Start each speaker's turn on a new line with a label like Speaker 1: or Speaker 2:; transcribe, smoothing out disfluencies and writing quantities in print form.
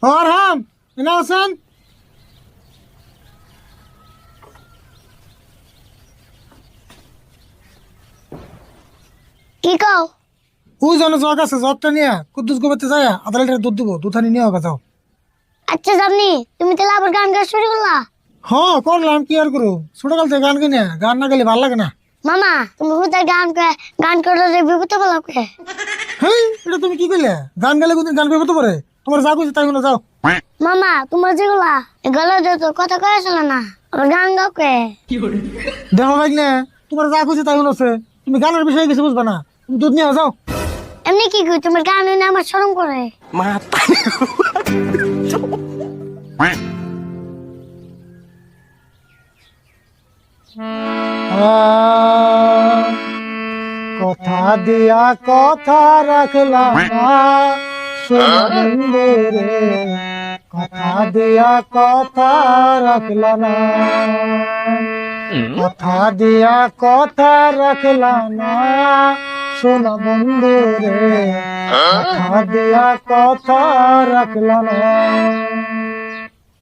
Speaker 1: और हम इना হোসেন
Speaker 2: কি কও?
Speaker 1: ওই জন্য জগ আছে জগটা নিয়ে কুদ্দুস গোবাতে যায় আধা লিটার দুধ দিব দুধানি নিয়ে হোক যাও।
Speaker 2: আচ্ছা জানি, তুমি তাহলে আবার গান গাওয়া শুরু করলা?
Speaker 1: হ্যাঁ করলাম কি আর করো ছোটকাল থেকে গান কিনে গান না গেলে ভালো লাগে না।
Speaker 2: মামা তুমি হুদার গান করে যে বিপদ বলা কে?
Speaker 1: হেই এটা তুমি কি কইলে গান গালে কোনদিন গান করতে পারে তোমার যা কইছে তাই হলো যাও।
Speaker 2: মামা তোমার যেগুলা গলা দিয়ে তো কথা কয়ে ছিল না, আবার গান গাও কে?
Speaker 1: দেখো ভাই না তোমার যা কইছে তাই হলো তুমি গানের বিষয়ে কিছু বুঝবা না তুমি দুধ নিয়ে যাও।
Speaker 2: এমনি কি কই তোমার গান হইলে আমার শরম করে।
Speaker 1: কথা দিয়া কথা রাখলাম না সুন্দর রে কথা দিয়া কথা রাখলা না কথা দিয়া কথা রাখলা না সোনা বন্ধু রে কথা দিয়া কথা রাখলা না।